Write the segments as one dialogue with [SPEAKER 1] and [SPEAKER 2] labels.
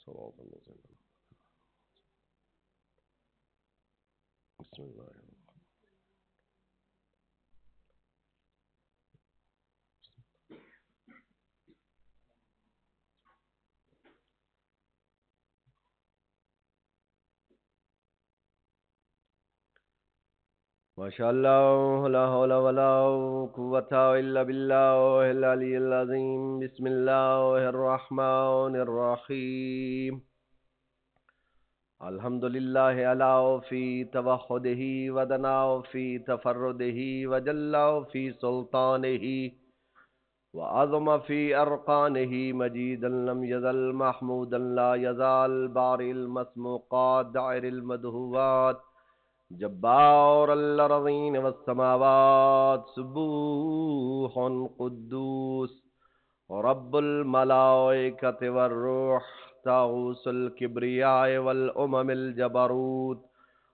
[SPEAKER 1] صراط الذين بسم الله ما شاء الله لا حول ولا قوة إلا بالله العلي العظيم بسم الله الرحمن الرحيم الحمد لله على في توحده ودنا في تفرده وجل في سلطانه وعظم في أرقانه مجيدا لم يزل محمودا لا يزال بارئ المسموقات دائر المدهوات جبار الأرضين والسماوات سبوح قدوس رب الملائكة والروح طاووس الكبرياء والأمم الجبروت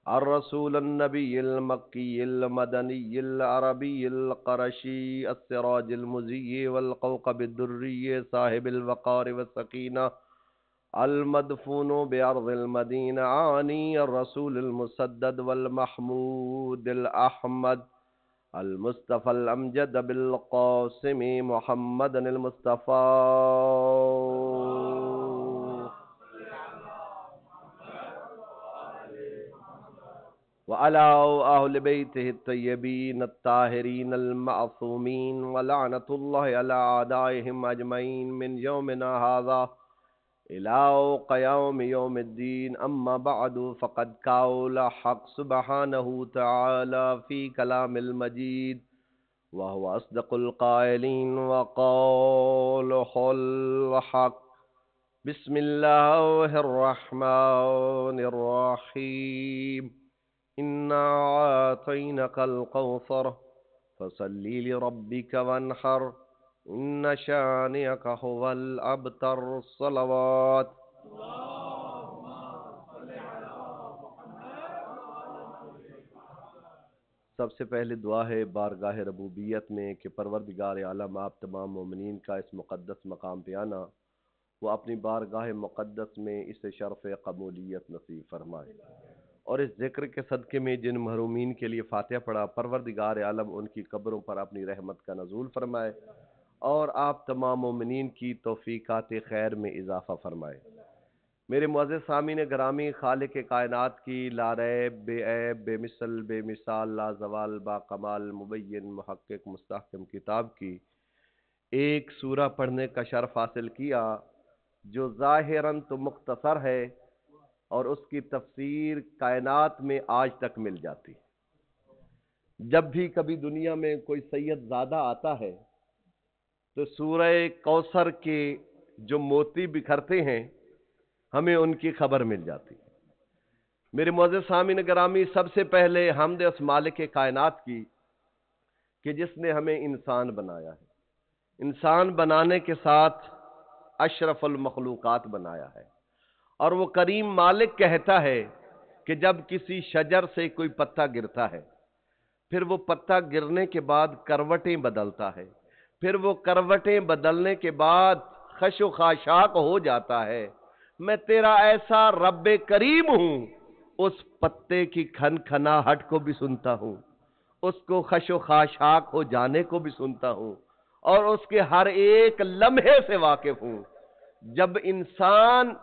[SPEAKER 1] الرسول النبي المكي المدني العربي القرشي السراج المزي والكوكب الدري صاحب الوقار والسكينة المدفون بأرض المدينة عاني الرسول المسدد والمحمود الأحمد المصطفى الأمجد بالقاسم محمد المصطفى وعلى أهل بيته الطيبين الطاهرين المعصومين ولعنة الله على أعدائهم أجمعين من يومنا هذا إلى قيام يوم الدين أما بعد فقد قال حق سبحانه تعالى في كلام المجيد وهو أصدق القائلين وقال الحق بسم الله الرحمن الرحيم إنا أعطيناك الكوثر فصل لربك وانحر إن شانئك هو الأبتر الصلوات سب سے پہلے دعا ہے بارگاہ ربوبیت میں کہ پروردگار عالم آپ تمام مومنین کا اس مقدس مقام پہ آنا وہ اپنی بارگاہ مقدس میں اسے شرف قبولیت نصیب فرمائے، اور اس ذکر کے صدقے میں جن محرومین کے لیے فاتحہ پڑھا پروردگار عالم ان کی قبروں پر اپنی رحمت کا نزول فرمائے اور آپ تمام مومنین کی توفیقات خیر میں اضافہ فرمائے۔ میرے معزز سامعین گرامی، خالق کائنات کی لا ریب بے عیب بے مثل بے مثال لا زوال با کمال مبین محقق مستحکم کتاب کی ایک سورہ پڑھنے کا شرف حاصل کیا جو ظاہراً تو مختصر ہے اور اس کی تفسیر کائنات میں آج تک مل جاتی۔ جب بھی کبھی دنیا میں کوئی سید زادہ آتا ہے تو سورہ کوثر کے جو موتی بکھرتے ہیں ہمیں ان کی خبر مل جاتی۔ میرے معزز سامعین گرامی، سب سے پہلے حمد اس مالک کائنات کی کہ جس نے ہمیں انسان بنایا ہے، انسان بنانے کے ساتھ اشرف المخلوقات بنایا ہے، اور وہ کریم مالک کہتا ہے کہ جب کسی شجر سے کوئی پتا گرتا ہے پھر وہ پتا گرنے کے بعد کروٹیں بدلتا ہے، پھر وہ کروٹیں بدلنے کے بعد خش و خاشاک ہو جاتا ہے، میں تیرا ایسا رب کریم ہوں اس پتے کی کھن کھناہٹ کو بھی سنتا ہوں، اس کو خش و خاشاک ہو جانے کو بھی سنتا ہوں، اور اس کے ہر ایک لمحے سے واقف ہوں۔ جب انسان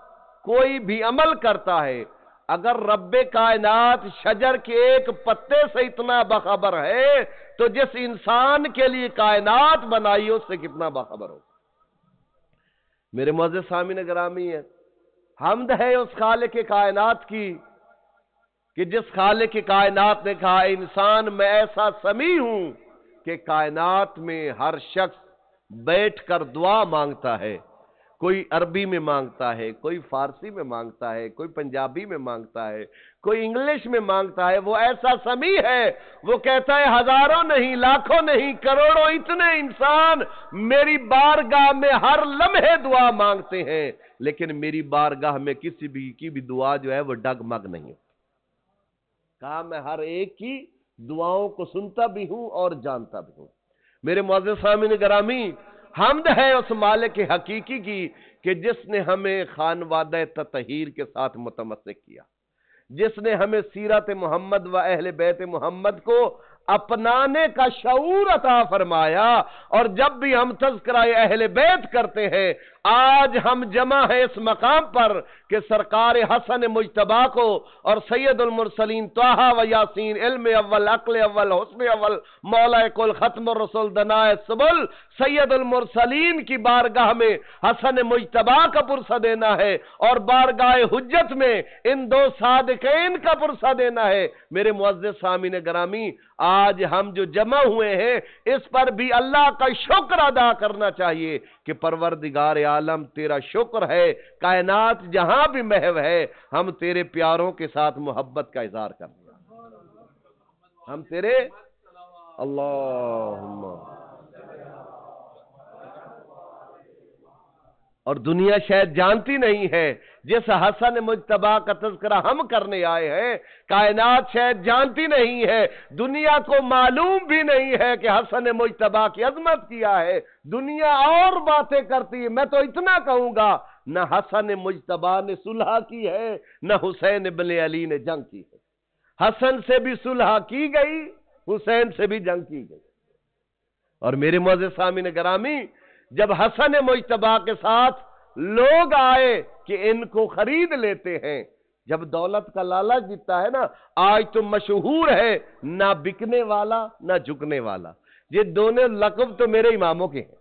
[SPEAKER 1] کوئی بھی عمل کرتا ہے اگر رب کائنات شجر کے ایک پتے سے اتنا باخبر ہے تو جس انسان کے لیے کائنات بنائی اس سے کتنا باخبر ہو۔ میرے معزز سامعین گرامی، حمد ہے اس خالق کائنات کی کہ جس خالق کائنات نے کہا انسان میں ایسا سمیع ہوں کہ کائنات میں ہر شخص بیٹھ کر دعا مانگتا ہے، کوئی عربی میں مانگتا ہے، کوئی فارسی میں مانگتا ہے، کوئی پنجابی میں مانگتا ہے، کوئی انگلش میں مانگتا ہے، وہ ایسا سمیع ہے، وہ کہتا ہے ہزاروں نہیں، لاکھوں نہیں، کروڑوں اتنے انسان میری بارگاہ میں ہر لمحے دعا مانگتے ہیں، لیکن میری بارگاہ میں کسی بھی کی بھی دعا جو ہے وہ ڈگمگ نہیں ہے۔ کہا میں ہر ایک کی دعاؤں کو سنتا بھی ہوں اور جانتا بھی ہوں۔ میرے معزز سامعین گرامی، حمد ہے اس مالک حقیقی کی کہ جس نے ہمیں خانوادہ تطہیر کے ساتھ متمسک کیا، جس نے ہمیں سیرت محمد و اہل بیت محمد کو اپنانے کا شعور عطا فرمایا۔ اور جب بھی ہم تذکرہ اہل بیت کرتے ہیں، آج ہم جمع ہیں اس مقام پر کہ سرکار حسن مجتبی کو اور سید المرسلین طٰہٰ و یاسین، علم اول، عقل اول، حسن اول، مولا کل، ختم الرسول، دنائے سبل، سید المرسلین کی بارگاہ میں حسن مجتبی کا پرسہ دینا ہے، اور بارگاہ حجت میں ان دو صادقین کا پرسہ دینا ہے۔ میرے معزز سامعین گرامی، آج ہم جو جمع ہوئے ہیں اس پر بھی اللہ کا شکر ادا کرنا چاہیے کہ پروردگار عالم تیرا شکر ہے، کائنات جہاں بھی محو ہے، ہم تیرے پیاروں کے ساتھ محبت کا اظہار کرتے ہیں، ہم تیرے اللہم۔ اور دنیا شاید جانتی نہیں ہے جس حسن مجتبی کا تذکرہ ہم کرنے آئے ہیں، کائنات شاید جانتی نہیں ہے، دنیا کو معلوم بھی نہیں ہے کہ حسن مجتبی کی عظمت کیا ہے۔ دنیا اور باتیں کرتی ہے، میں تو اتنا کہوں گا، نہ حسن مجتبی نے صلح کی ہے، نہ حسین ابن علی نے جنگ کی ہے۔ حسن سے بھی صلح کی گئی، حسین سے بھی جنگ کی گئی۔ اور میرے معزز سامعین گرامی، جب حسن مجتبی کے ساتھ لوگ آئے کہ ان کو خرید لیتے ہیں، جب دولت کا لالچ جتتا ہے نا، آج تو مشہور ہے نہ بکنے والا نہ جھکنے والا، یہ دونوں لقب تو میرے اماموں کے ہیں۔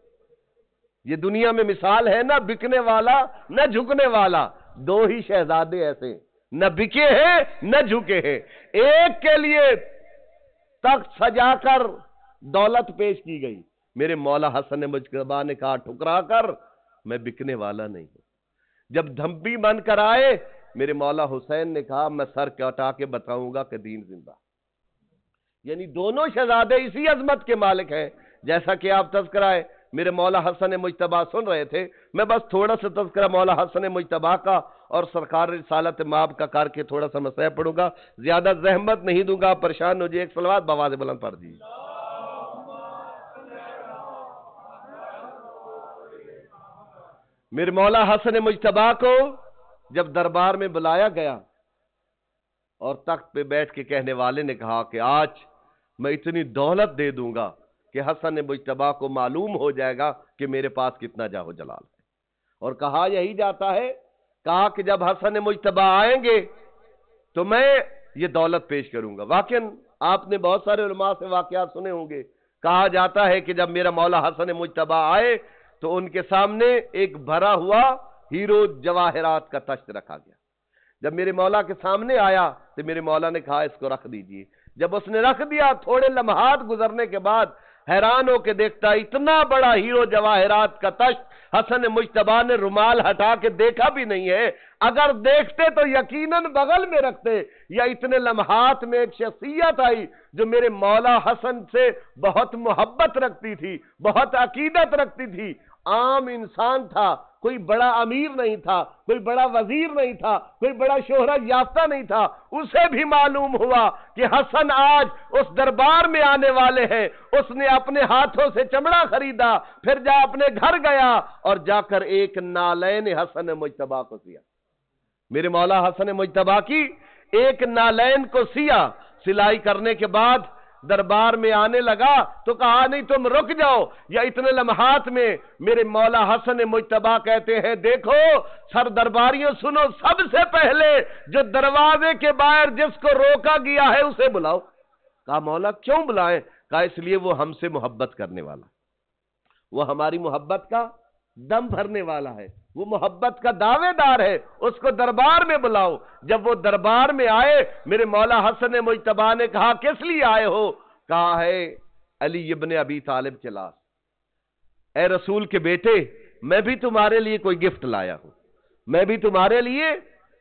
[SPEAKER 1] یہ دنیا میں مثال ہے نہ بکنے والا نہ جھکنے والا، دو ہی شہزادے ایسے، نہ بکے ہیں نہ جھکے ہیں۔ ایک کے لیے تخت سجا کر دولت پیش کی گئی، میرے مولا حسن مجتبی نے کہا ٹھکرا کر، میں بکنے والا نہیں ہوں۔ جب دھمبی بن کر آئے، میرے مولا حسین نے کہا میں سر کٹا کے بتاؤں گا کہ دین زندہ۔ یعنی دونوں شہزادے اسی عظمت کے مالک ہیں، جیسا کہ آپ تذکرہ ہے میرے مولا حسن مجتبی سن رہے تھے۔ میں بس تھوڑا سا تذکرہ مولا حسن مجتبی کا اور سرکار رسالت مآب کا کر کے تھوڑا سا مسئلہ پڑھوں گا، زیادہ زحمت نہیں دوں گا، پریشان ہو جائے۔ ایک صلوات بآواز بلند پڑھ دیجیے۔ میرے مولا حسن مجتبی کو جب دربار میں بلایا گیا اور تخت پہ بیٹھ کے کہنے والے نے کہا کہ آج میں اتنی دولت دے دوں گا کہ حسن مجتبی کو معلوم ہو جائے گا کہ میرے پاس کتنا جاہ و جلال ہے۔ اور کہا یہی جاتا ہے، کہا کہ جب حسن مجتبی آئیں گے تو میں یہ دولت پیش کروں گا۔ واقعاً آپ نے بہت سارے علماء سے واقعات سنے ہوں گے، کہا جاتا ہے کہ جب میرا مولا حسن مجتبی آئے تو ان کے سامنے ایک بھرا ہوا ہیرو جواہرات کا تشت رکھا گیا۔ جب میرے مولا کے سامنے آیا تو میرے مولا نے کہا اس کو رکھ دیجئے۔ جب اس نے رکھ دیا، تھوڑے لمحات گزرنے کے بعد حیران ہو کے دیکھتا اتنا بڑا ہیرو جواہرات کا تشت حسن مجتبی نے رومال ہٹا کے دیکھا بھی نہیں ہے۔ اگر دیکھتے تو یقیناً بغل میں رکھتے۔ یا اتنے لمحات میں ایک شخصیت آئی جو میرے مولا حسن سے بہت محبت رکھتی تھی، بہت عقیدت رکھتی تھی، عام انسان تھا، کوئی بڑا امیر نہیں تھا، کوئی بڑا وزیر نہیں تھا، کوئی بڑا شہرت یافتہ نہیں تھا۔ اسے بھی معلوم ہوا کہ حسن آج اس دربار میں آنے والے ہیں۔ اس نے اپنے ہاتھوں سے چمڑا خریدا، پھر جا اپنے گھر گیا اور جا کر ایک نالین حسن مجتبی کو سیا۔ میرے مولا حسن مجتبی کی ایک نالین کو سیا، سلائی کرنے کے بعد دربار میں آنے لگا تو کہا نہیں تم رک جاؤ۔ یا اتنے لمحات میں میرے مولا حسن مجتبی کہتے ہیں دیکھو سر درباریوں سنو، سب سے پہلے جو دروازے کے باہر جس کو روکا گیا ہے اسے بلاؤ۔ کہا مولا کیوں بلائیں؟ کہا اس لیے وہ ہم سے محبت کرنے والا، وہ ہماری محبت کا دم بھرنے والا ہے، وہ محبت کا دعوے دار ہے، اس کو دربار میں بلاؤ۔ جب وہ دربار میں آئے، میرے مولا حسن مجتبی نے کہا کس لیے آئے ہو؟ کہا ہے علی ابن ابی طالب چلا، اے رسول کے بیٹے میں بھی تمہارے لیے کوئی گفٹ لایا ہوں، میں بھی تمہارے لیے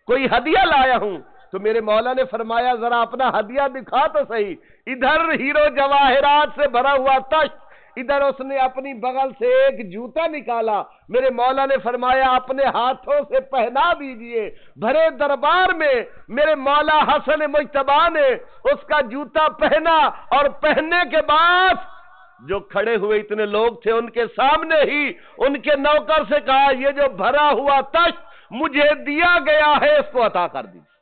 [SPEAKER 1] کوئی ہدیہ لایا ہوں۔ تو میرے مولا نے فرمایا ذرا اپنا ہدیہ دکھا تو صحیح۔ ادھر ہیرو جواہرات سے بھرا ہوا تشت، ادھر اس نے اپنی بغل سے ایک جوتا نکالا۔ میرے مولا نے فرمایا اپنے ہاتھوں سے پہنا دیجئے۔ بھرے دربار میں میرے مولا حسن مجتبی نے اس کا جوتا پہنا اور پہننے کے بعد جو کھڑے ہوئے اتنے لوگ تھے ان کے سامنے ہی ان کے نوکر سے کہا یہ جو بھرا ہوا تشت مجھے دیا گیا ہے اس کو عطا کر دیجیے۔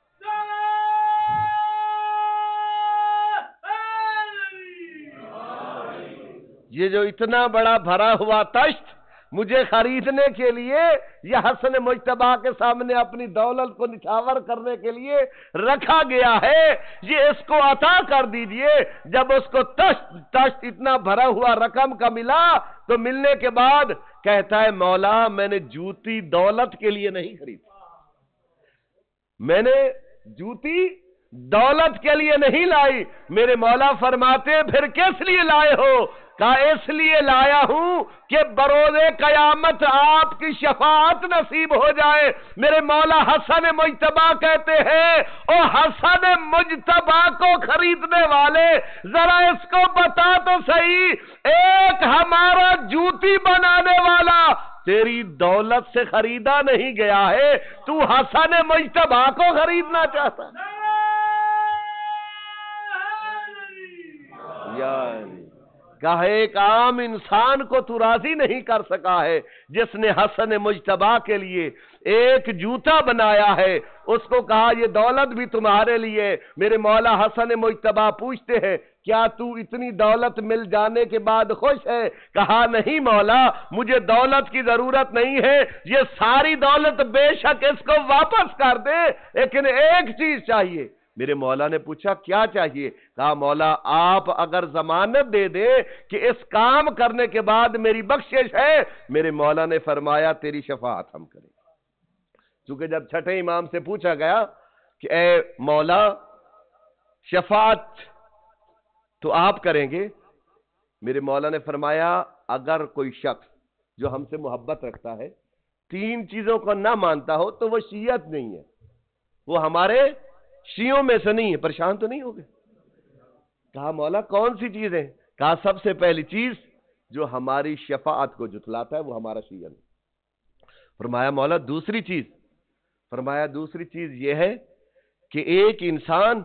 [SPEAKER 1] یہ جو اتنا بڑا بھرا ہوا تشت مجھے خریدنے کے لیے یہ حسن مجتبی کے سامنے اپنی دولت کو نچھاور کرنے کے لیے رکھا گیا ہے، یہ اس کو عطا کر دیجئے۔ جب اس کو تشت اتنا بھرا ہوا رقم کا ملا تو ملنے کے بعد کہتا ہے مولا میں نے جوتی دولت کے لیے نہیں خریدی، میں نے جوتی دولت کے لیے نہیں لائی۔ میرے مولا فرماتے پھر کس لیے لائے ہو؟ کہا اس لیے لایا ہوں کہ بروز قیامت آپ کی شفاعت نصیب ہو جائے۔ میرے مولا حسن مجتبی کہتے ہیں او حسن مجتبی کو خریدنے والے ذرا اس کو بتا تو صحیح، ایک ہمارا جوتی بنانے والا تیری دولت سے خریدا نہیں گیا ہے، تو حسن مجتبی کو خریدنا چاہتا یعنی کہا ایک عام انسان کو تو راضی نہیں کر سکا ہے جس نے حسن مجتبی کے لیے ایک جوتا بنایا ہے، اس کو کہا یہ دولت بھی تمہارے لیے۔ میرے مولا حسن مجتبی پوچھتے ہیں کیا تو اتنی دولت مل جانے کے بعد خوش ہے؟ کہا نہیں مولا مجھے دولت کی ضرورت نہیں ہے، یہ ساری دولت بے شک اس کو واپس کر دے، لیکن ایک چیز چاہیے۔ میرے مولا نے پوچھا کیا چاہیے؟ کہا مولا آپ اگر ضمانت دے دیں کہ اس کام کرنے کے بعد میری بخشش ہے۔ میرے مولا نے فرمایا تیری شفاعت ہم کریں۔ چونکہ جب چھٹے امام سے پوچھا گیا کہ اے مولا شفاعت تو آپ کریں گے، میرے مولا نے فرمایا اگر کوئی شخص جو ہم سے محبت رکھتا ہے 3 چیزوں کو نہ مانتا ہو تو وہ شیعت نہیں ہے، وہ ہمارے شیعوں میں سے نہیں ہے، پریشان تو نہیں ہو گئے؟ کہا مولا کون سی چیز ہے؟ کہا سب سے پہلی چیز جو ہماری شفاعت کو جھٹلاتا ہے وہ ہمارا شیعہ نہیں۔ فرمایا مولا دوسری چیز؟ فرمایا دوسری چیز یہ ہے کہ ایک انسان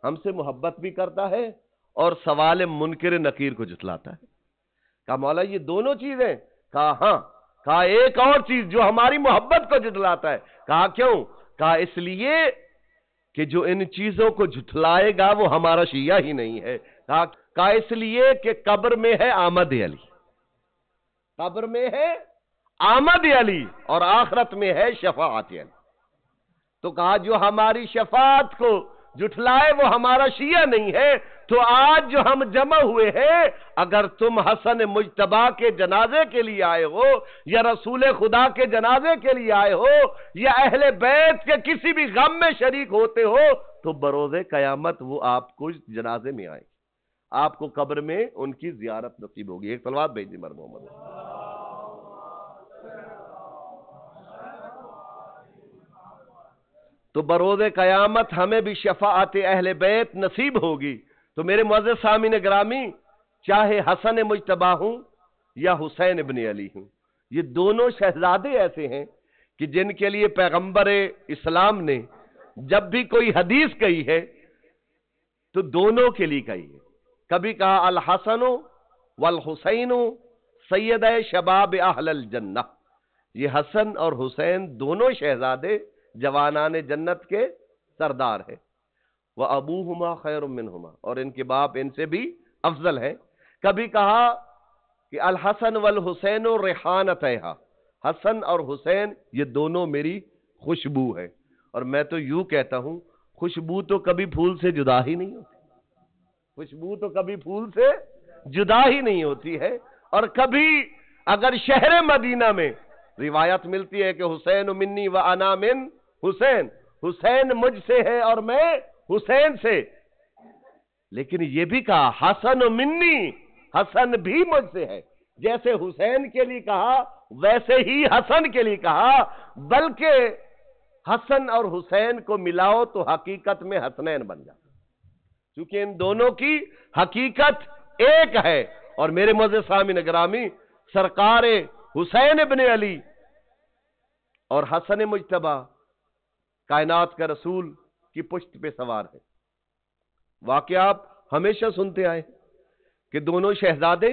[SPEAKER 1] ہم سے محبت بھی کرتا ہے اور سوال منکر نکیر کو جھٹلاتا ہے۔ کہا مولا یہ دونوں چیزیں؟ کہا ہاں۔ کہا ایک اور چیز جو ہماری محبت کو جھٹلاتا ہے؟ کہا کیوں؟ کہا اس لیے کہ جو ان چیزوں کو جھٹلائے گا وہ ہمارا شیعہ ہی نہیں ہے۔ کہا اس لیے کہ قبر میں ہے آمد علی، قبر میں ہے آمد علی اور آخرت میں ہے شفاعت علی۔ تو کہا جو ہماری شفاعت کو جھٹلائے وہ ہمارا شیعہ نہیں ہے۔ تو آج جو ہم جمع ہوئے ہیں اگر تم حسن مجتبی کے جنازے کے لیے آئے ہو یا رسول خدا کے جنازے کے لیے آئے ہو یا اہل بیت کے کسی بھی غم میں شریک ہوتے ہو تو بروز قیامت وہ آپ کو جنازے میں آئیں، آپ کو قبر میں ان کی زیارت نصیب ہوگی۔ ایک صلوات بھیج دی مر محمد۔ تو بروز قیامت ہمیں بھی شفاعت اہل بیت نصیب ہوگی۔ تو میرے معزز سامعین گرامی چاہے حسن مجتبی ہوں یا حسین ابن علی ہوں، یہ دونوں شہزادے ایسے ہیں کہ جن کے لیے پیغمبر اسلام نے جب بھی کوئی حدیث کہی ہے تو دونوں کے لیے کہی ہے۔ کبھی کہا الحسن والحسین سید شباب اہل الجنہ، یہ حسن اور حسین دونوں شہزادے جوانان جنت کے سردار ہیں۔ وَأَبُوهُمَا خَيْرٌ مِّنْهُمَا، اور ان کے باپ ان سے بھی افضل ہیں۔ کبھی کہا کہ الحسن والحسین ریحانتیہا، حسن اور حسین یہ دونوں میری خوشبو ہے۔ اور میں تو یوں کہتا ہوں خوشبو تو کبھی پھول سے جدا ہی نہیں ہوتی، خوشبو تو کبھی پھول سے جدا ہی نہیں ہوتی ہے۔ اور کبھی اگر شہر مدینہ میں روایت ملتی ہے کہ حسین منی و انا من حسین، حسین مجھ سے ہے اور میں حسین سے، لیکن یہ بھی کہا حسن منی، حسن بھی مجھ سے ہے۔ جیسے حسین کے لیے کہا ویسے ہی حسن کے لیے کہا، بلکہ حسن اور حسین کو ملاؤ تو حقیقت میں حسنین بن جاتا، کیونکہ ان دونوں کی حقیقت ایک ہے۔ اور میرے معزز سامعین گرامی سرکار حسین ابن علی اور حسن مجتبی کائنات کا رسول کی پشت پہ سوار ہے۔ واقعہ آپ ہمیشہ سنتے آئے کہ دونوں شہزادے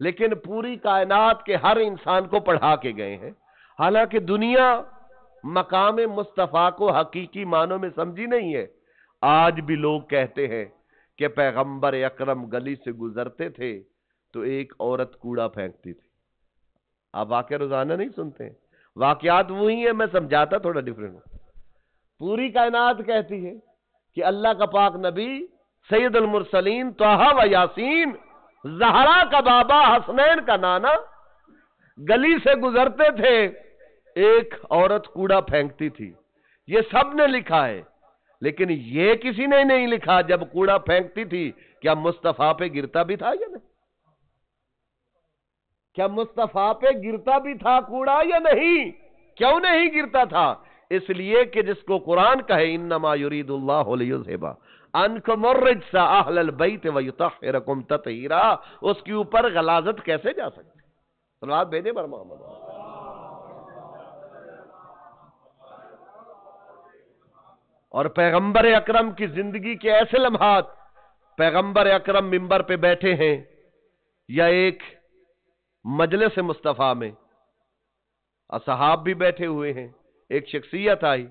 [SPEAKER 1] لیکن پوری کائنات کے ہر انسان کو پڑھا کے گئے ہیں. حالانکہ دنیا مقام مصطفیٰ کو حقیقی معنوں میں سمجھی نہیں ہے. آج بھی لوگ کہتے ہیں کہ پیغمبر اکرم گلی سے گزرتے تھے تو ایک عورت کوڑا پھینکتی تھی. آپ واقعہ روزانہ نہیں سنتے ہیں؟ واقعات وہی ہیں، میں سمجھاتا تھوڑا ڈیفرنٹ ہوں. پوری کائنات کہتی ہے کہ اللہ کا پاک نبی سید المرسلین طٰہٰ و یاسین زہرا کا بابا حسنین کا نانا گلی سے گزرتے تھے، ایک عورت کوڑا پھینکتی تھی. یہ سب نے لکھا ہے، لیکن یہ کسی نے نہیں لکھا جب کوڑا پھینکتی تھی کیا مصطفیٰ پہ گرتا بھی تھا یا نہیں؟ کیا مصطفیٰ پہ گرتا بھی تھا کوڑا یا نہیں؟ کیوں نہیں گرتا تھا؟ اس لیے کہ جس کو قرآن کہے انما یرید اللہ لیذھب عنکم الرجس اہل البیت ویطہرکم تطہیرا، اس کے اوپر غلاظت کیسے جا سکتی؟ صلوات بھیجے بر محمد. اور پیغمبر اکرم کی زندگی کے ایسے لمحات، پیغمبر اکرم منبر پہ بیٹھے ہیں یا ایک مجلس مصطفیٰ میں اصحاب بھی بیٹھے ہوئے ہیں، ایک شخصیت آئی،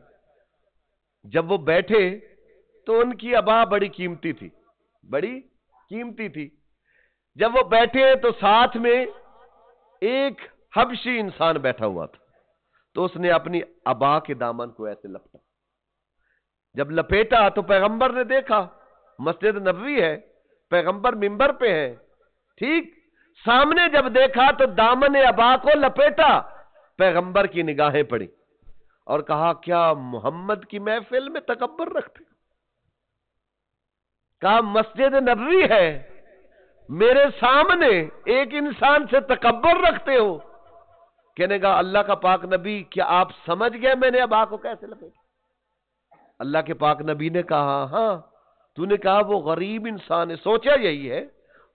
[SPEAKER 1] جب وہ بیٹھے تو ان کی عبا بڑی قیمتی تھی، بڑی قیمتی تھی. جب وہ بیٹھے تو ساتھ میں ایک حبشی انسان بیٹھا ہوا تھا، تو اس نے اپنی عبا کے دامن کو ایسے لپٹا. جب لپیٹا تو پیغمبر نے دیکھا، مسجد نبوی ہے، پیغمبر منبر پہ ہے، ٹھیک سامنے جب دیکھا تو دامن عبا کو لپیٹا. پیغمبر کی نگاہیں پڑی اور کہا کیا محمد کی محفل میں تکبر رکھتے؟ کہا مسجد نبوی ہے، میرے سامنے ایک انسان سے تکبر رکھتے ہو؟ کہنے گا اللہ کا پاک نبی کیا آپ سمجھ گئے میں نے عبا کو کیسے لپیٹا؟ اللہ کے پاک نبی نے کہا ہاں، تو نے کہا وہ غریب انسان ہے. سوچا یہی ہے،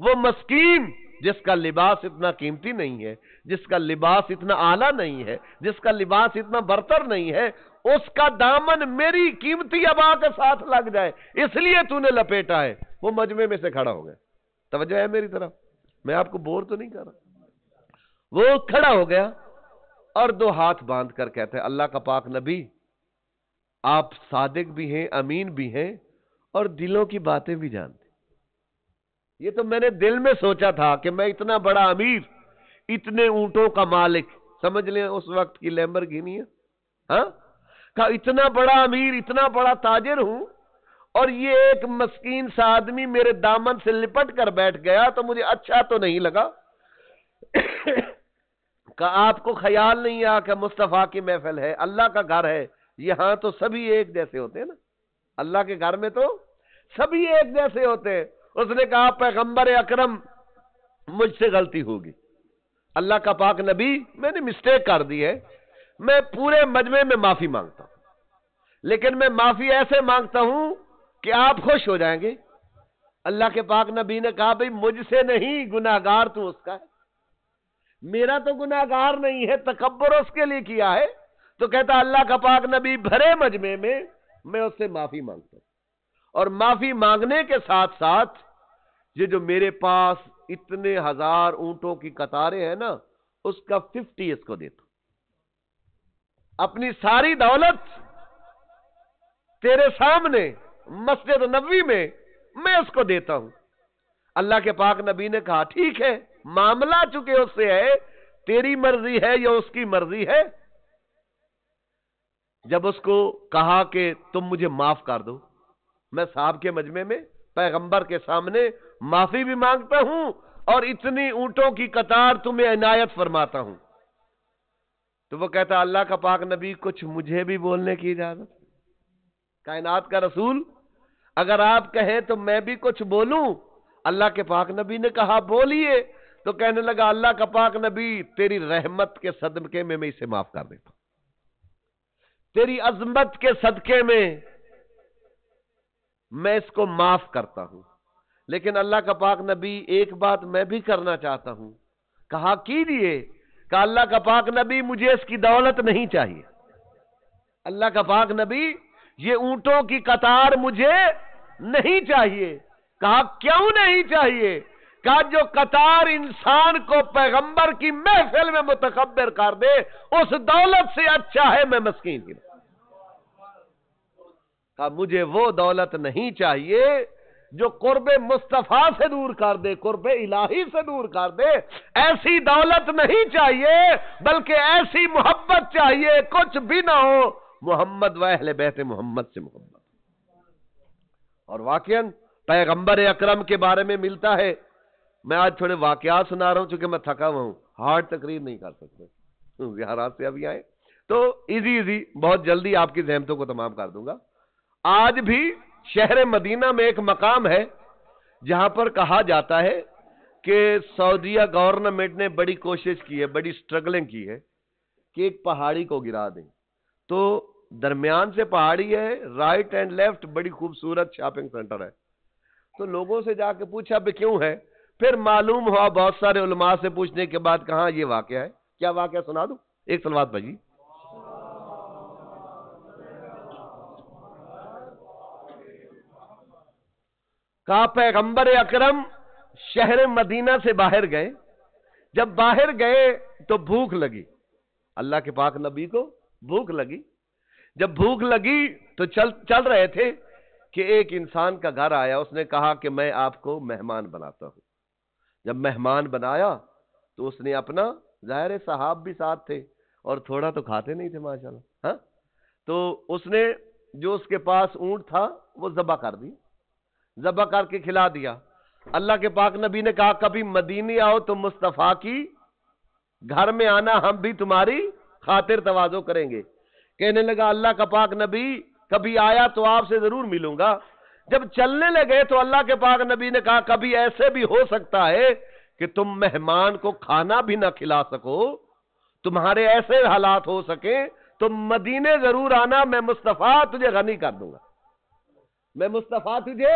[SPEAKER 1] وہ مسکین جس کا لباس اتنا قیمتی نہیں ہے، جس کا لباس اتنا اعلیٰ نہیں ہے، جس کا لباس اتنا برتر نہیں ہے، اس کا دامن میری قیمتی عبا کے ساتھ لگ جائے اس لیے تو نے لپیٹا ہے. وہ مجمع میں سے کھڑا ہو گیا. توجہ ہے میری طرف؟ میں آپ کو بور تو نہیں کر رہا. وہ کھڑا ہو گیا اور دو ہاتھ باندھ کر کہتے ہیں اللہ کا پاک نبی آپ صادق بھی ہیں، امین بھی ہیں اور دلوں کی باتیں بھی جانتے. یہ تو میں نے دل میں سوچا تھا کہ میں اتنا بڑا امیر، اتنے اونٹوں کا مالک، سمجھ لیں اس وقت کی لیمبرگینی ہے، ہاں کہا اتنا بڑا امیر، اتنا بڑا تاجر ہوں اور یہ ایک مسکین سا آدمی میرے دامن سے لپٹ کر بیٹھ گیا تو مجھے اچھا تو نہیں لگا. کہا آپ کو خیال نہیں آیا کہ مصطفیٰ کی محفل ہے، اللہ کا گھر ہے، یہاں تو سبھی ایک جیسے ہوتے ہیں نا، اللہ کے گھر میں تو سبھی ایک جیسے ہوتے ہیں. اس نے کہا پیغمبر اکرم مجھ سے غلطی ہوگی، اللہ کا پاک نبی میں نے مسٹیک کر دی ہے، میں پورے مجمع میں معافی مانگتا ہوں، لیکن میں معافی ایسے مانگتا ہوں کہ آپ خوش ہو جائیں گے. اللہ کے پاک نبی نے کہا بھئی مجھ سے نہیں، گناہگار تو اس کا ہے، میرا تو گناہگار نہیں ہے، تکبر اس کے لیے کیا ہے. تو کہتا اللہ کا پاک نبی بھرے مجمع میں اس سے معافی مانگتا ہوں، اور معافی مانگنے کے ساتھ ساتھ یہ جو میرے پاس اتنے ہزار اونٹوں کی قطاریں ہیں نا، اس کا 50 اس کو دیتا ہوں. اپنی ساری دولت تیرے سامنے مسجد نبوی میں میں اس کو دیتا ہوں. اللہ کے پاک نبی نے کہا ٹھیک ہے، معاملہ چکے اس سے ہے، تیری مرضی ہے یا اس کی مرضی ہے. جب اس کو کہا کہ تم مجھے معاف کر دو، میں صاحب کے مجمع میں پیغمبر کے سامنے معافی بھی مانگتا ہوں اور اتنی اونٹوں کی قطار تمہیں عنایت فرماتا ہوں. تو وہ کہتا اللہ کا پاک نبی کچھ مجھے بھی بولنے کی اجازت؟ کائنات کا رسول اگر آپ کہیں تو میں بھی کچھ بولوں؟ اللہ کے پاک نبی نے کہا بولیے. تو کہنے لگا اللہ کا پاک نبی تیری رحمت کے صدقے میں اسے معاف کر دیتا ہوں، تیری عظمت کے صدقے میں اس کو معاف کرتا ہوں. لیکن اللہ کا پاک نبی ایک بات میں بھی کرنا چاہتا ہوں. کہا کیجیے. کہا اللہ کا پاک نبی مجھے اس کی دولت نہیں چاہیے. اللہ کا پاک نبی یہ اونٹوں کی قطار مجھے نہیں چاہیے. کہا کیوں نہیں چاہیے؟ کہا جو قطار انسان کو پیغمبر کی محفل میں متکبر کر دے اس دولت سے اچھا ہے میں مسکین ہی. کہا مجھے وہ دولت نہیں چاہیے جو قرب مصطفیٰ سے دور کر دے، قرب الہی سے دور کر دے. ایسی دولت نہیں چاہیے بلکہ ایسی محبت چاہیے کچھ بھی نہ ہو محمد و اہل بیت محمد سے محبت. اور واقعاً پیغمبر اکرم کے بارے میں ملتا ہے. میں آج تھوڑے واقعات سنا رہا ہوں چونکہ میں تھکا ہوا ہوں، ہارڈ تقریر نہیں کر سکتے، زیارات سے ابھی آئے تو ایزی بہت جلدی آپ کی زحمتوں کو تمام کر دوں گا. آج بھی شہر مدینہ میں ایک مقام ہے جہاں پر کہا جاتا ہے کہ سعودیہ گورنمنٹ نے بڑی کوشش کی ہے، بڑی سٹرگلنگ کی ہے کہ ایک پہاڑی کو گرا دیں. تو درمیان سے پہاڑی ہے، رائٹ اینڈ لیفٹ بڑی خوبصورت شاپنگ سینٹر ہے. تو لوگوں سے جا کے پوچھا بھی کیوں ہے، پھر معلوم ہوا بہت سارے علماء سے پوچھنے کے بعد کہاں یہ واقعہ ہے. کیا واقعہ سنا دوں؟ ایک صلوات بھاجی. کہا پیغمبر اکرم شہر مدینہ سے باہر گئے. جب باہر گئے تو بھوک لگی، اللہ کے پاک نبی کو بھوک لگی. جب بھوک لگی تو چل رہے تھے کہ ایک انسان کا گھر آیا، اس نے کہا کہ میں آپ کو مہمان بناتا ہوں. جب مہمان بنایا تو اس نے اپنا، ظاہر صحاب بھی ساتھ تھے اور تھوڑا تو کھاتے نہیں تھے ماشاءاللہ، ہاں، تو اس نے جو اس کے پاس اونٹ تھا وہ ذبح کر دی، ذبح کر کے کھلا دیا. اللہ کے پاک نبی نے کہا کبھی مدینے آؤ تو مصطفیٰ کی گھر میں آنا، ہم بھی تمہاری خاطر تواضع کریں گے. کہنے لگا اللہ کا پاک نبی کبھی آیا تو آپ سے ضرور ملوں گا. جب چلنے لگے تو اللہ کے پاک نبی نے کہا کبھی ایسے بھی ہو سکتا ہے کہ تم مہمان کو کھانا بھی نہ کھلا سکو، تمہارے ایسے حالات ہو سکیں، تم مدینے ضرور آنا، میں مصطفیٰ تجھے غنی کر دوں گا، میں مصطفیٰ تجھے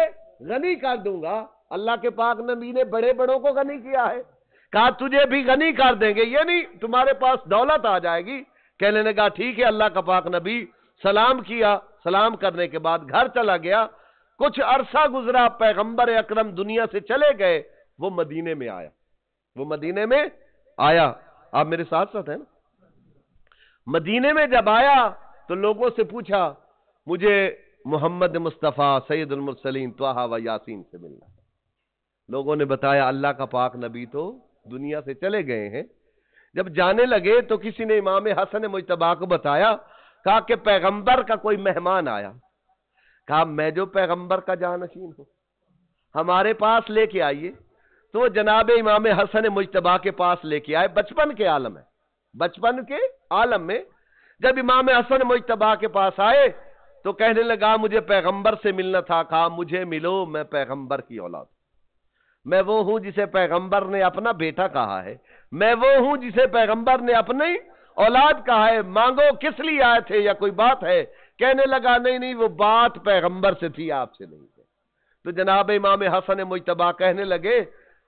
[SPEAKER 1] غنی کر دوں گا. اللہ کے پاک نبی نے بڑے بڑوں کو غنی کیا ہے، کہا تجھے بھی غنی کر دیں گے، یہ نہیں تمہارے پاس دولت آ جائے گی. کہنے لگا ٹھیک ہے. اللہ کا پاک نبی سلام کیا، سلام کرنے کے بعد گھر چلا گیا. کچھ عرصہ گزرا، پیغمبر اکرم دنیا سے چلے گئے، وہ مدینے میں آیا، وہ مدینے میں آیا. آپ میرے ساتھ ساتھ ہیں نا؟ مدینے میں جب آیا تو لوگوں سے پوچھا مجھے محمد مصطفیٰ سید المرسلین طٰہٰ و یاسین سے ملنا. لوگوں نے بتایا اللہ کا پاک نبی تو دنیا سے چلے گئے ہیں. جب جانے لگے تو کسی نے امام حسن مجتبیٰ کو بتایا، کہا کہ پیغمبر کا کوئی مہمان آیا. کہا میں جو پیغمبر کا جانشین ہوں، ہمارے پاس لے کے آئیے. تو وہ جناب امام حسن مجتبیٰ کے پاس لے کے آئے. بچپن کے عالم ہے، بچپن کے عالم میں جب امام حسن مجتبیٰ کے پاس آئے تو کہنے لگا مجھے پیغمبر سے ملنا تھا. کہا مجھے ملو، میں پیغمبر کی اولاد، میں وہ ہوں جسے پیغمبر نے اپنا بیٹا کہا ہے، میں وہ ہوں جسے پیغمبر نے اپنی اولاد کہا ہے. مانگو کس لیے آئے تھے یا کوئی بات ہے؟ کہنے لگا نہیں وہ بات پیغمبر سے تھی، آپ سے نہیں ہے. تو جناب امام حسن مجتبیٰ کہنے لگے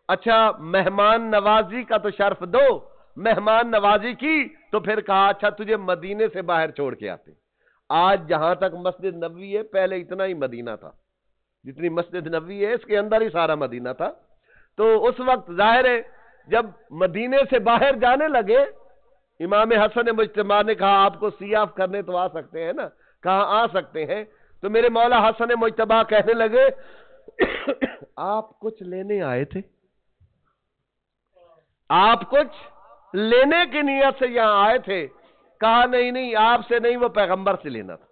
[SPEAKER 1] اچھا مہمان نوازی کا تو شرف دو. مہمان نوازی کی تو پھر کہا اچھا تجھے مدینے سے باہر چھوڑ کے آتے. آج جہاں تک مسجد نبوی ہے پہلے اتنا ہی مدینہ تھا، جتنی مسجد نبوی ہے اس کے اندر ہی سارا مدینہ تھا. تو اس وقت ظاہر ہے جب مدینے سے باہر جانے لگے امام حسن مجتبیٰ نے کہا آپ کو سیاف کرنے تو آ سکتے ہیں نا؟ کہا آ سکتے ہیں. تو میرے مولا حسن مجتبیٰ کہنے لگے آپ کچھ لینے آئے تھے، آپ کچھ لینے کی نیت سے یہاں آئے تھے؟ کہا نہیں آپ سے نہیں، وہ پیغمبر سے لینا تھا.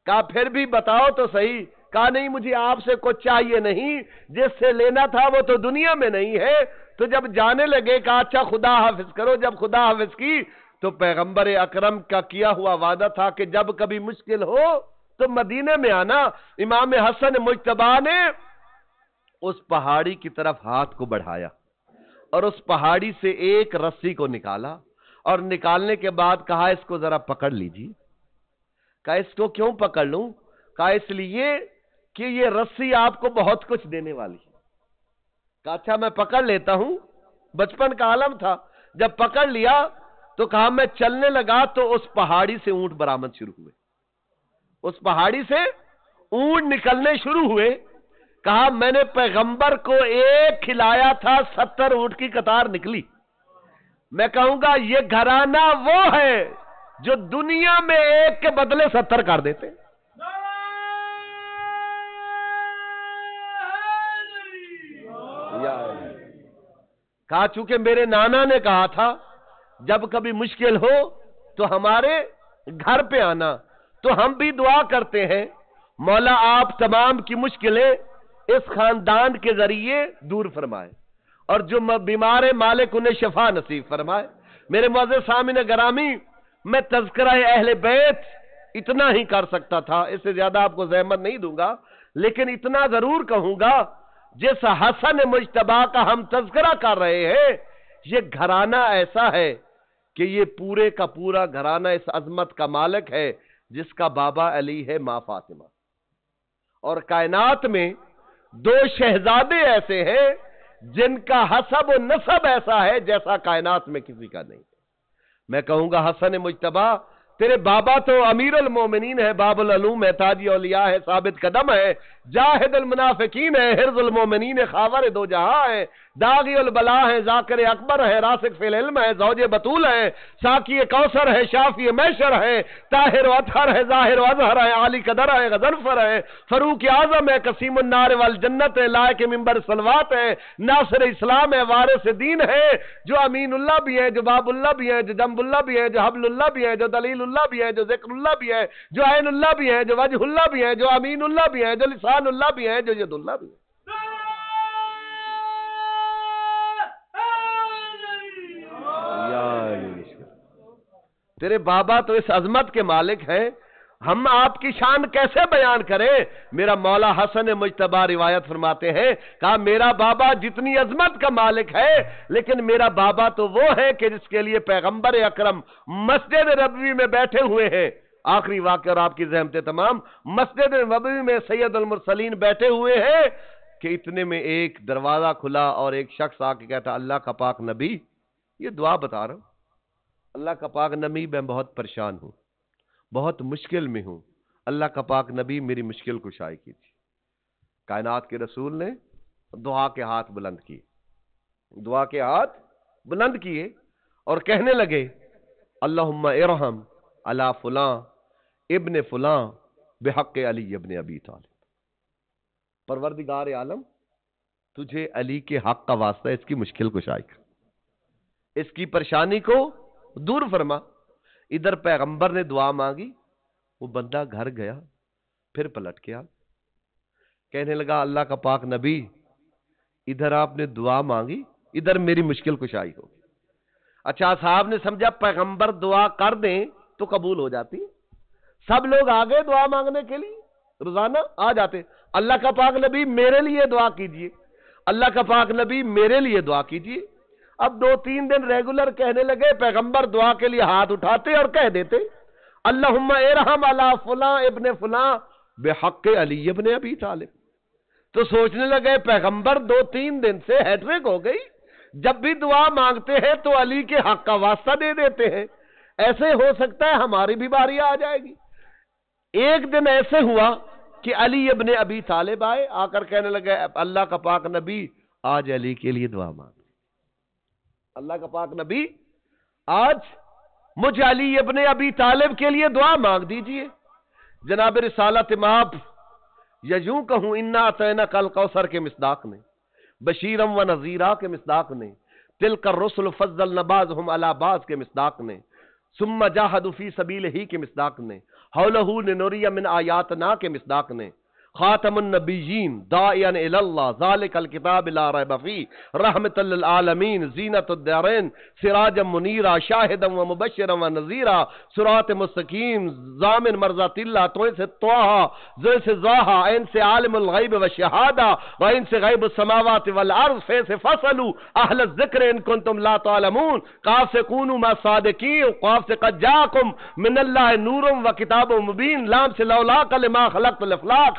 [SPEAKER 1] کہا پھر بھی بتاؤ تو صحیح. کہا نہیں مجھے آپ سے کچھ چاہیے نہیں، جس سے لینا تھا وہ تو دنیا میں نہیں ہے. تو جب جانے لگے کہا اچھا خدا حافظ کرو. جب خدا حافظ کی تو پیغمبر اکرم کا کیا ہوا وعدہ تھا کہ جب کبھی مشکل ہو تو مدینے میں آنا. امام حسن مجتبیٰ نے اس پہاڑی کی طرف ہاتھ کو بڑھایا اور اس پہاڑی سے ایک رسی کو نکالا اور نکالنے کے بعد کہا اس کو ذرا پکڑ لیجیے. کہا اس کو کیوں پکڑ لوں؟ کہا اس لیے کہ یہ رسی آپ کو بہت کچھ دینے والی ہے. کہا اچھا میں پکڑ لیتا ہوں. بچپن کا عالم تھا. جب پکڑ لیا تو کہا میں چلنے لگا تو اس پہاڑی سے اونٹ برآمد شروع ہوئے، اس پہاڑی سے اونٹ نکلنے شروع ہوئے. کہا میں نے پیغمبر کو ایک کھلایا تھا 70 اونٹ کی قطار نکلی. میں کہوں گا یہ گھرانہ وہ ہے جو دنیا میں ایک کے بدلے 70 کر دیتے. کہا چونکہ میرے نانا نے کہا تھا جب کبھی مشکل ہو تو ہمارے گھر پہ آنا، تو ہم بھی دعا کرتے ہیں مولا آپ تمام کی مشکلیں اس خاندان کے ذریعے دور فرمائے، اور جو بیمار مالک انہیں شفا نصیب فرمائے. میرے معزز سامعین گرامی، میں تذکرہ اہل بیت اتنا ہی کر سکتا تھا، اس سے زیادہ آپ کو زحمت نہیں دوں گا، لیکن اتنا ضرور کہوں گا جس حسن مجتبی کا ہم تذکرہ کر رہے ہیں، یہ گھرانہ ایسا ہے کہ یہ پورے کا پورا گھرانہ اس عظمت کا مالک ہے جس کا بابا علی ہے، ماں فاطمہ. اور کائنات میں 2 شہزادے ایسے ہیں جن کا حسب و نسب ایسا ہے جیسا کائنات میں کسی کا نہیں. میں کہوں گا حسن مجتبی، تیرے بابا تو امیر المومنین ہے، باب العلوم ہے، تاجی اولیاء ہے، ثابت قدم ہے، جاہد المنافقین ہے، حرز المومنین ہے، خاور دو جہاں ہے، داغی البلا ہے، ذاکر اکبر ہے، راسخ فی العلم ہے، زوج بطول ہے، ساقی کوثر ہے، شافی میشر ہے، طاہر و اطہر ہے، ظاہر و اظہر ہے، عالی قدر ہے، غضنفر ہے، فاروق اعظم ہے، قسیم النار والجنت ہے، لائق منبر صلوات ہے، ناصر اسلام ہے، وارث دین ہے، جو امین اللہ بھی ہے، جو باب اللہ بھی ہے، جو جنب اللہ بھی ہے، جو حبل اللہ بھی ہے، جو دلیل اللہ بھی ہے، جو ذکر اللہ بھی ہے، جو عین اللہ بھی ہے، جو وجہ اللہ بھی ہے، جو امین اللہ بھی ہے، جو لسان اللہ بھی ہے، جو ید اللہ بھی ہے. تیرے بابا تو اس عظمت کے مالک ہیں، ہم آپ کی شان کیسے بیان کریں؟ میرا مولا حسن مجتبی روایت فرماتے ہیں، کہا میرا بابا جتنی عظمت کا مالک ہے، لیکن میرا بابا تو وہ ہے کہ جس کے لیے پیغمبر اکرم مسجد نبوی میں بیٹھے ہوئے ہیں. آخری واقعہ اور آپ کی زحمت تمام، مسجد نبوی میں سید المرسلین بیٹھے ہوئے ہیں کہ اتنے میں ایک دروازہ کھلا اور ایک شخص آ کے کہتا اللہ کا پاک نبی، یہ دعا بتا رہا ہوں، اللہ کا پاک نبی میں بہت پریشان ہوں، بہت مشکل میں ہوں، اللہ کا پاک نبی میری مشکل کشائی کیجیے. کائنات کے رسول نے دعا کے ہاتھ بلند کیے، دعا کے ہاتھ بلند کیے اور کہنے لگے اللہم ارحم علی فلاں ابن فلاں بحق علی ابن ابی طالب. پروردگار عالم تجھے علی کے حق کا واسطہ اس کی مشکل کشائی کر، اس کی پریشانی کو دور فرما. ادھر پیغمبر نے دعا مانگی، وہ بندہ گھر گیا، پھر پلٹ گیا، کہنے لگا اللہ کا پاک نبی ادھر آپ نے دعا مانگی، ادھر میری مشکل کشائی ہوگی. اچھا صاحب نے سمجھا پیغمبر دعا کر دیں تو قبول ہو جاتی. سب لوگ آگے دعا مانگنے کے لیے روزانہ آ جاتے، اللہ کا پاک نبی میرے لیے دعا کیجئے، اللہ کا پاک نبی میرے لیے دعا کیجئے. اب 2-3 دن ریگولر کہنے لگے، پیغمبر دعا کے لیے ہاتھ اٹھاتے اور کہہ دیتے اللہم ارحم علی فلاں ابن فلاں بحق علی ابن ابی طالب. تو سوچنے لگے پیغمبر 2-3 دن سے ہیٹرک ہو گئی، جب بھی دعا مانگتے ہیں تو علی کے حق کا واسطہ دے دیتے ہیں، ایسے ہو سکتا ہے ہماری بھی باری آ جائے گی. ایک دن ایسے ہوا کہ علی ابن ابی طالب آئے، آ کر کہنے لگے اللہ کا پاک نبی آج علی کے لیے دعا مانگ. اللہ کا پاک نبی آج مجھ علی ابن ابی طالب کے لیے دعا مانگ دیجئے. جناب رسالت مآب یا یوں کہوں انا اعطیناک الکوثر کے مصداق نے، بشیرم و نذیرا کے مصداق نے، تلک الرسل فضلنا بعضهم علی بعض کے مصداق نے، ثم جاہدوا فی سبیلہ کے مصداق نے، حولہ لنری من آیاتنا کے مصداق نے، خاتم النبیین داعیا الی اللہ ذالک الکتاب لا ریب فیہ رحمۃ للعالمین زینۃ الدارین سراجا منیرا شاہدا و مبشرا و نذیرا صراط مستقیم ضامن مرضات اللہ. تو سے طٰہٰ ز سے ضاحا عین سے عالم الغیب و شہادہ و عین سے غیب السماوات والارض فے سے فصلوا اہل الذکر ان کنتم لا تعلمون قاف سے کونوا مع الصادقین قاف سے قد جاءکم من اللہ نور و کتاب مبین لام سے لولا لما خلقت الافلاق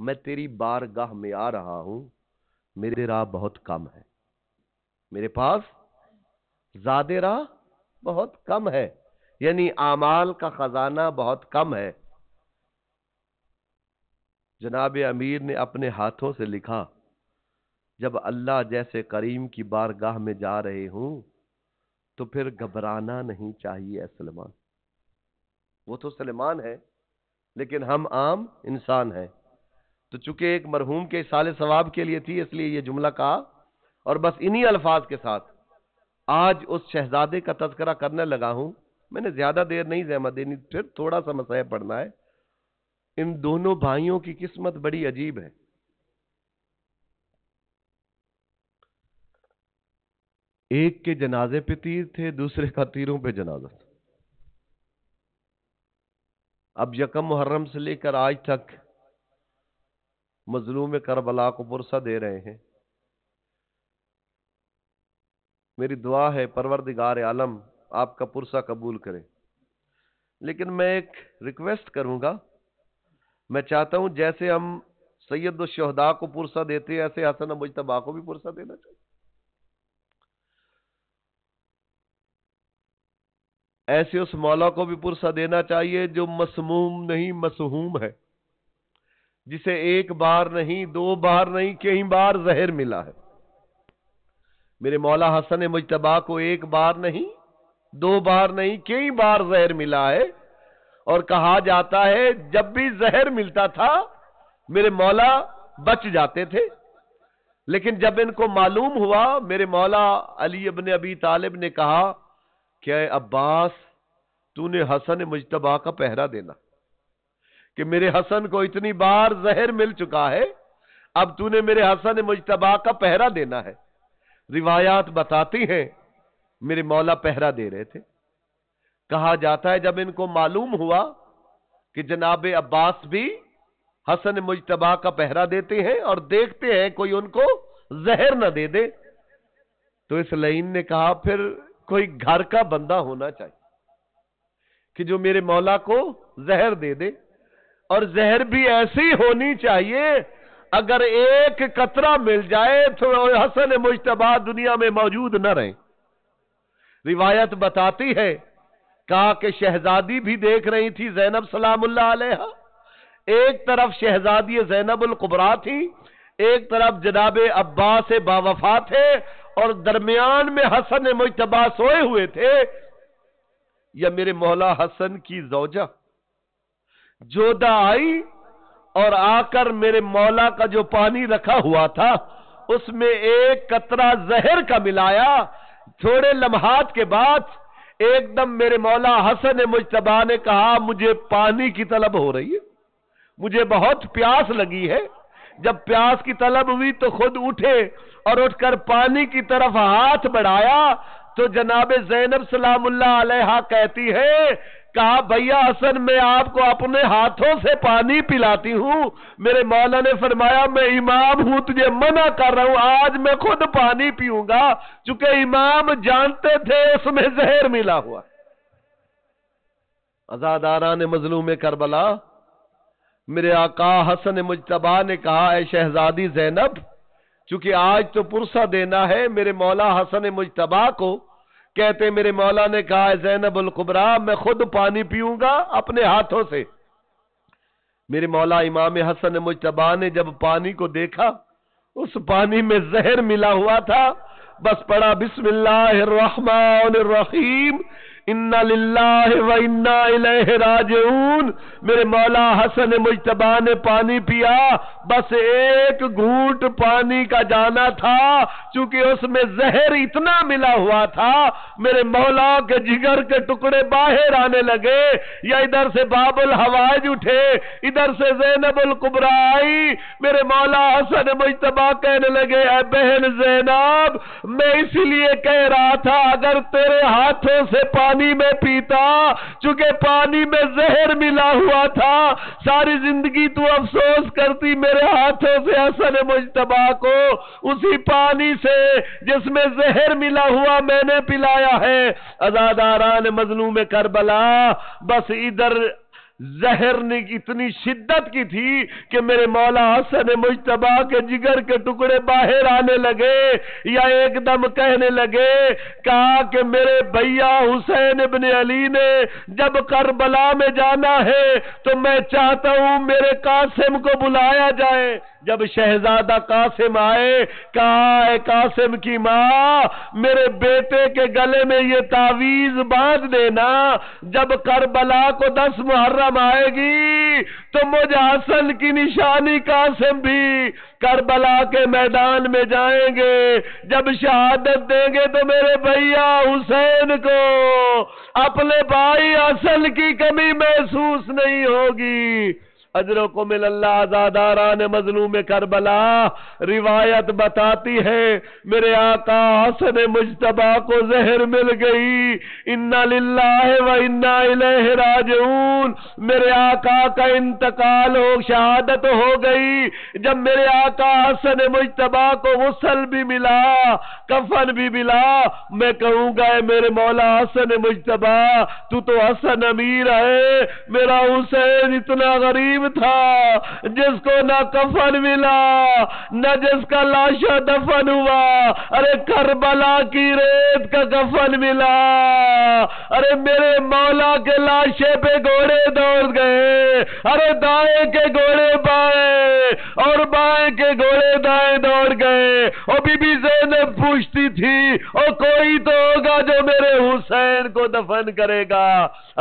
[SPEAKER 1] میں تیری بارگاہ میں آ رہا ہوں، میرے راہ بہت کم ہے، میرے پاس زیادہ راہ بہت کم ہے، یعنی اعمال کا خزانہ بہت کم ہے۔ جناب امیر نے اپنے ہاتھوں سے لکھا، جب اللہ جیسے کریم کی بارگاہ میں جا رہے ہوں تو پھر گھبرانا نہیں چاہیے۔ سلیمان، وہ تو سلیمان ہے لیکن ہم عام انسان ہیں، تو چونکہ ایک مرحوم کے اصالِ ثواب کے لیے تھی اس لیے یہ جملہ کہا، اور بس انہی الفاظ کے ساتھ آج اس شہزادے کا تذکرہ کرنے لگا ہوں۔ میں نے زیادہ دیر نہیں زحمت دینی، پھر تھوڑا سا مسئلہ پڑھنا ہے۔ ان دونوں بھائیوں کی قسمت بڑی عجیب ہے۔ ایک کے جنازے پہ تیر تھے، دوسرے کا تیروں پہ جنازہ تھا۔ اب یکم محرم سے لے کر آج تک مظلوم کربلا کو پرسہ دے رہے ہیں۔ میری دعا ہے پروردگار عالم آپ کا پرسہ قبول کرے، لیکن میں ایک ریکویسٹ کروں گا، میں چاہتا ہوں جیسے ہم سید الشہداء کو پرسہ دیتے ہیں ایسے حسن مجتبیٰ کو بھی پرسہ دینا چاہیے۔ ایسے اس مولا کو بھی پرسہ دینا چاہیے جو مسموم نہیں مسحوم ہے، جسے ایک بار نہیں، دو بار نہیں، کئی بار زہر ملا ہے۔ میرے مولا حسن مجتبیٰ کو ایک بار نہیں، دو بار نہیں، کئی بار زہر ملا ہے، اور کہا جاتا ہے جب بھی زہر ملتا تھا میرے مولا بچ جاتے تھے، لیکن جب ان کو معلوم ہوا، میرے مولا علی ابن ابی طالب نے کہا کہ اے عباس، تو نے حسن مجتبیٰ کا پہرا دینا، کہ میرے حسن کو اتنی بار زہر مل چکا ہے، اب تو نے میرے حسن مجتبیٰ کا پہرا دینا ہے۔ روایات بتاتی ہیں میرے مولا پہرا دے رہے تھے۔ کہا جاتا ہے جب ان کو معلوم ہوا کہ جناب عباس بھی حسن مجتبیٰ کا پہرا دیتے ہیں اور دیکھتے ہیں کوئی ان کو زہر نہ دے دے، تو اس لعین نے کہا پھر کوئی گھر کا بندہ ہونا چاہیے کہ جو میرے مولا کو زہر دے دے، اور زہر بھی ایسی ہونی چاہیے اگر ایک قطرہ مل جائے تو حسن مجتبیٰ دنیا میں موجود نہ رہے۔ روایت بتاتی ہے کہا کہ شہزادی بھی دیکھ رہی تھی زینب سلام اللہ علیہا، ایک طرف شہزادی زینب الکبریٰ تھی، ایک طرف جناب عباس باوفا تھے، اور درمیان میں حسن مجتبیٰ سوئے ہوئے تھے۔ یا میرے مولا حسن کی زوجہ جودہ آئی اور آ کر میرے مولا کا جو پانی رکھا ہوا تھا اس میں ایک قطرہ زہر کا ملایا۔ تھوڑے لمحات کے بعد ایک دم میرے مولا حسن مجتبیٰ نے کہا مجھے پانی کی طلب ہو رہی ہے، مجھے بہت پیاس لگی ہے۔ جب پیاس کی طلب ہوئی تو خود اٹھے اور اٹھ کر پانی کی طرف ہاتھ بڑھایا تو جناب زینب سلام اللہ علیہا کہتی ہے، کہا بھیا حسن میں آپ کو اپنے ہاتھوں سے پانی پلاتی ہوں۔ میرے مولا نے فرمایا میں امام ہوں، تجھے منع کر رہا ہوں، آج میں خود پانی پیوں گا، چونکہ امام جانتے تھے اس میں زہر ملا ہوا۔ عزاداران مظلوم کربلا، میرے آقا حسن مجتبیٰ نے کہا اے شہزادی زینب، چونکہ آج تو پرسہ دینا ہے میرے مولا حسن مجتبیٰ کو، کہتے میرے مولا نے کہا اے زینب الکبریٰ میں خود پانی پیوں گا اپنے ہاتھوں سے۔ میرے مولا امام حسن مجتبیٰ نے جب پانی کو دیکھا اس پانی میں زہر ملا ہوا تھا، بس پڑھا بسم اللہ الرحمن الرحیم انا للہ و انا الیہ راجعون۔ میرے مولا حسن مجتبیٰ نے پانی پیا، بس ایک گھونٹ پانی کا جانا تھا، چونکہ اس میں زہر اتنا ملا ہوا تھا میرے مولا کے جگر کے ٹکڑے باہر آنے لگے، یا ادھر سے باب الحوائج اٹھے، ادھر سے زینب الکبریٰ آئی۔ میرے مولا حسن مجتبیٰ کہنے لگے اے بہن زینب، میں اسی لیے کہہ رہا تھا اگر تیرے ہاتھوں سے پانی میں پیتا، چونکہ پانی میں زہر ملا ہوا تھا، ساری زندگی تو افسوس کرتی میرے ہاتھوں سے حسن مجتبیٰ کو اسی پانی سے جس میں زہر ملا ہوا میں نے پلایا ہے۔ عزاداران مظلوم کربلا، بس ادھر زہر نے اتنی شدت کی تھی کہ میرے مولا حسن مجتبی کے جگر کے ٹکڑے باہر آنے لگے، یا ایک دم کہنے لگے، کہا کہ میرے بھیا حسین ابن علی نے جب کربلا میں جانا ہے تو میں چاہتا ہوں میرے قاسم کو بلایا جائے۔ جب شہزادہ قاسم آئے، کہا اے قاسم کی ماں، میرے بیٹے کے گلے میں یہ تعویذ باندھ دینا، جب کربلا کو 10 محرم آئے گی تو مجھ حسن کی نشانی قاسم بھی کربلا کے میدان میں جائیں گے، جب شہادت دیں گے تو میرے بھیا حسین کو اپنے بھائی حسن کی کمی محسوس نہیں ہوگی۔ اجرکم اللہ آزاداران مظلوم کربلا، روایت بتاتی ہے میرے آقا حسن مجتبی کو زہر مل گئی، انا للہ و انا الیہ راجعون، میرے آقا کا انتقال ہو، شہادت ہو گئی۔ جب میرے آقا حسن مجتبی کو غسل بھی ملا، کفن بھی ملا، میں کہوں گا اے میرے مولا حسن مجتبی، تو حسن امیر ہے، میرا حسین اتنا غریب تھا جس کو نہ کفن ملا، نہ جس کا لاشا دفن ہوا، ارے کربلا کی ریت کا کفن ملا، ارے میرے مولا کے لاشے پہ گھوڑے دوڑ گئے، ارے دائیں کے گھوڑے بائیں اور بائیں کے گھوڑے دائیں دوڑ گئے، اور بی بی زینب پوچھتی تھی اور کوئی تو ہوگا جو میرے حسین کو دفن کرے گا۔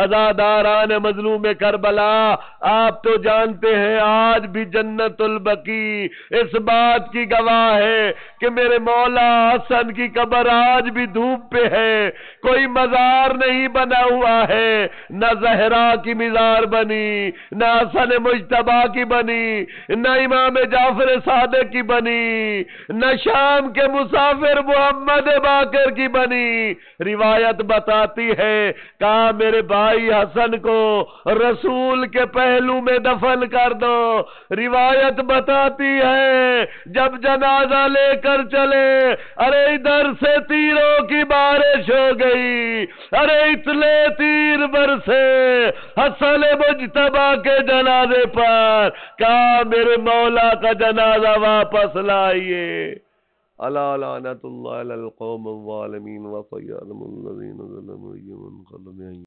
[SPEAKER 1] عزاداران مظلوم کربلا، آپ تو جانتے ہیں آج بھی جنت البقیع اس بات کی گواہ ہے کہ میرے مولا حسن کی قبر آج بھی دھوپ پہ ہے، کوئی مزار نہیں بنا ہوا ہے، نہ زہرا کی مزار بنی، نہ حسن مجتبی کی بنی، نہ امام جعفر صادق کی بنی، نہ شام کے مسافر محمد باقر کی بنی۔ روایت بتاتی ہے کہا میرے بھائی حسن کو رسول کے پہلو میں دفن کر دو۔ روایت بتاتی ہے جب جنازہ لے کر چلے، ارے ادھر سے تیروں کی بارش ہو گئی، ارے اتنے تیر برسے حسن مجتبی کے جنازے پر، کہا میرے مولا کا جنازہ واپس لائیے۔ الا لعنت اللہ علی القوم الظالمین وسيعلم الذين ظلموا أي منقلب